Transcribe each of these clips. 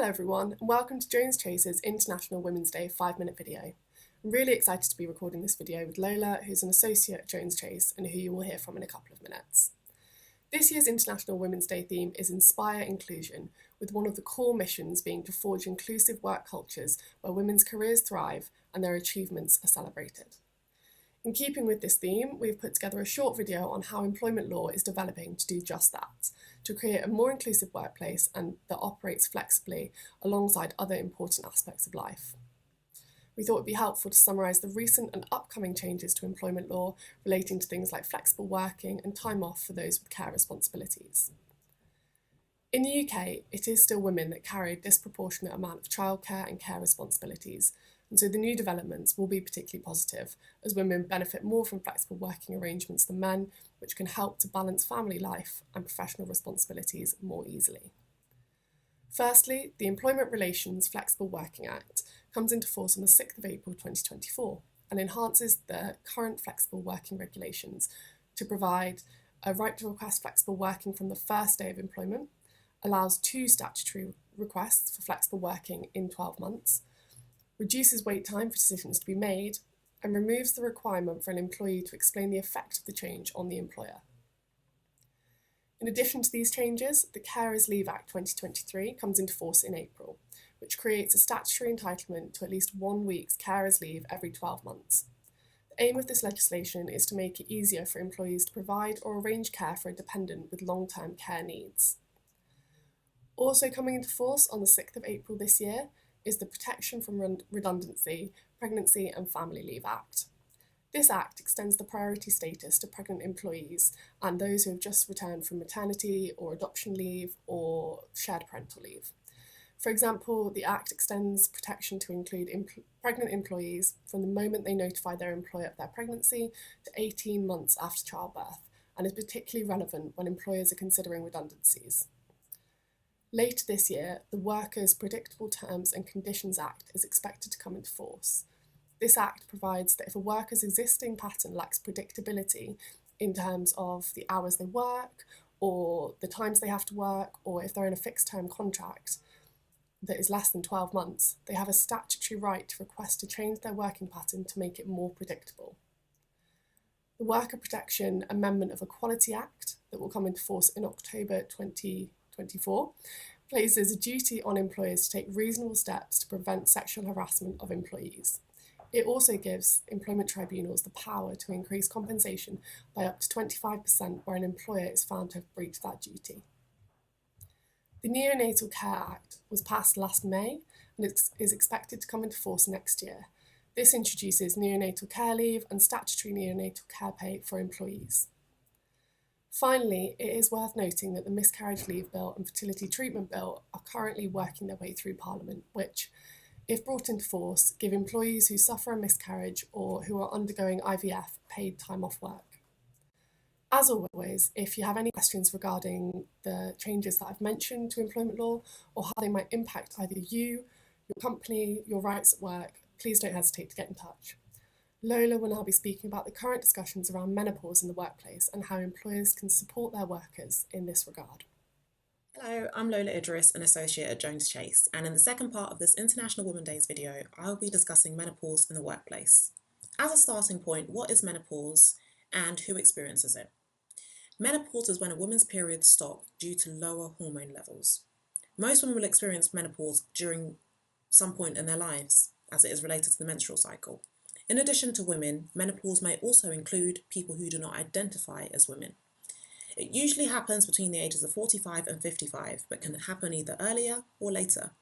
Hello everyone, and welcome to Jones Chase's International Women's Day 5-minute video. I'm really excited to be recording this video with Lola, who's an associate at Jones Chase and who you will hear from in a couple of minutes. This year's International Women's Day theme is Inspire Inclusion, with one of the core missions being to forge inclusive work cultures where women's careers thrive and their achievements are celebrated. In keeping with this theme, we've put together a short video on how employment law is developing to do just that, to create a more inclusive workplace and that operates flexibly alongside other important aspects of life. We thought it would be helpful to summarise the recent and upcoming changes to employment law relating to things like flexible working and time off for those with care responsibilities. In the UK, it is still women that carry a disproportionate amount of childcare and care responsibilities, and so the new developments will be particularly positive, as women benefit more from flexible working arrangements than men, which can help to balance family life and professional responsibilities more easily. Firstly, the Employment Relations Flexible Working Act comes into force on the 6th of April 2024 and enhances the current flexible working regulations to provide a right to request flexible working from the first day of employment, allows 2 statutory requests for flexible working in 12 months, reduces wait time for decisions to be made, and removes the requirement for an employee to explain the effect of the change on the employer. In addition to these changes, the Carers Leave Act 2023 comes into force in April, which creates a statutory entitlement to at least 1 week's carers leave every 12 months. The aim of this legislation is to make it easier for employees to provide or arrange care for a dependent with long-term care needs. Also coming into force on the 6th of April this year is the Protection from Redundancy, Pregnancy and Family Leave Act. This act extends the priority status to pregnant employees and those who have just returned from maternity or adoption leave or shared parental leave. For example, the Act extends protection to include pregnant employees from the moment they notify their employer of their pregnancy to 18 months after childbirth, and is particularly relevant when employers are considering redundancies. Later this year, the Workers' Predictable Terms and Conditions Act is expected to come into force. This act provides that if a worker's existing pattern lacks predictability in terms of the hours they work, or the times they have to work, or if they're in a fixed-term contract that is less than 12 months, they have a statutory right to request to change their working pattern to make it more predictable. The Worker Protection Amendment of Equality Act, that will come into force in October 2024, places a duty on employers to take reasonable steps to prevent sexual harassment of employees. It also gives employment tribunals the power to increase compensation by up to 25% where an employer is found to have breached that duty. The Neonatal Care Act was passed last May and is expected to come into force next year. This introduces neonatal care leave and statutory neonatal care pay for employees. Finally, it is worth noting that the Miscarriage Leave Bill and Fertility Treatment Bill are currently working their way through Parliament, which, if brought into force, give employees who suffer a miscarriage or who are undergoing IVF paid time off work. As always, if you have any questions regarding the changes that I've mentioned to employment law or how they might impact either you, your company, your rights at work, please don't hesitate to get in touch. Lola will now be speaking about the current discussions around menopause in the workplace and how employers can support their workers in this regard. Hello, I'm Lola Idris, an associate at Jones Chase, and in the second part of this International Women's Day video, I'll be discussing menopause in the workplace. As a starting point, what is menopause and who experiences it? Menopause is when a woman's periods stop due to lower hormone levels. Most women will experience menopause during some point in their lives, as it is related to the menstrual cycle. In addition to women, menopause may also include people who do not identify as women. It usually happens between the ages of 45 and 55, but can happen either earlier or later.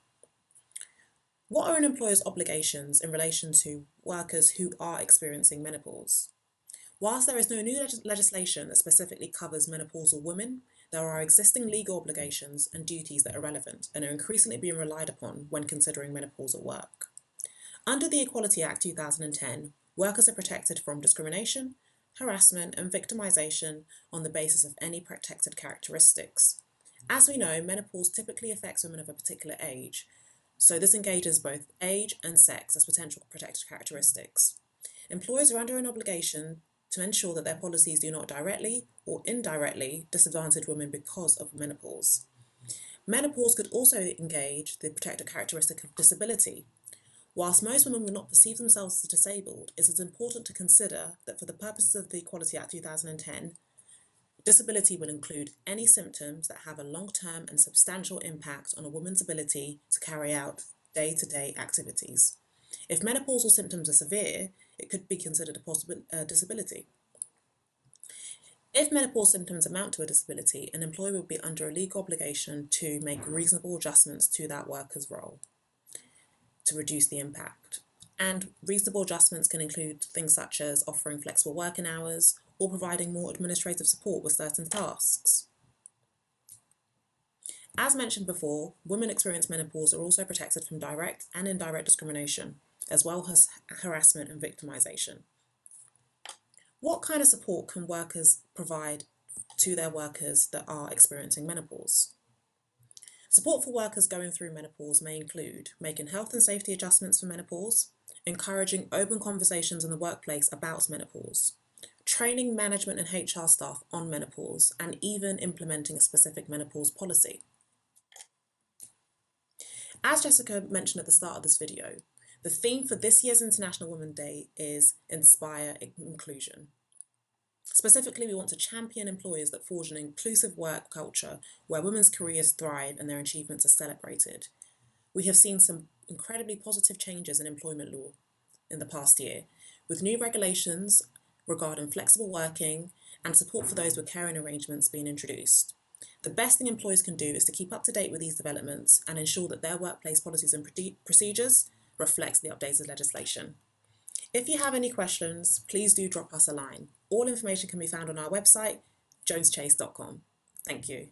What are an employer's obligations in relation to workers who are experiencing menopause? Whilst there is no new legislation that specifically covers menopausal women, there are existing legal obligations and duties that are relevant and are increasingly being relied upon when considering menopause at work. Under the Equality Act 2010, workers are protected from discrimination, harassment and victimisation on the basis of any protected characteristics. As we know, menopause typically affects women of a particular age, so this engages both age and sex as potential protected characteristics. Employers are under an obligation to ensure that their policies do not directly or indirectly disadvantage women because of menopause. Menopause could also engage the protective characteristic of disability. Whilst most women will not perceive themselves as disabled, it is important to consider that for the purposes of the Equality Act 2010, disability will include any symptoms that have a long-term and substantial impact on a woman's ability to carry out day-to-day activities. If menopausal symptoms are severe, it could be considered a possible disability. If menopause symptoms amount to a disability, an employer will be under a legal obligation to make reasonable adjustments to that worker's role to reduce the impact. And reasonable adjustments can include things such as offering flexible working hours or providing more administrative support with certain tasks. As mentioned before, women experiencing menopause are also protected from direct and indirect discrimination, as well as harassment and victimisation. What kind of support can workers provide to their workers that are experiencing menopause? Support for workers going through menopause may include making health and safety adjustments for menopause, encouraging open conversations in the workplace about menopause, training management and HR staff on menopause, and even implementing a specific menopause policy. As Jessica mentioned at the start of this video, the theme for this year's International Women's Day is Inspire Inclusion. Specifically, we want to champion employers that forge an inclusive work culture where women's careers thrive and their achievements are celebrated. We have seen some incredibly positive changes in employment law in the past year, with new regulations regarding flexible working and support for those with caring arrangements being introduced. The best thing employers can do is to keep up to date with these developments and ensure that their workplace policies and procedures reflects the updated legislation. If you have any questions, please do drop us a line. All information can be found on our website, jonschase.com. Thank you.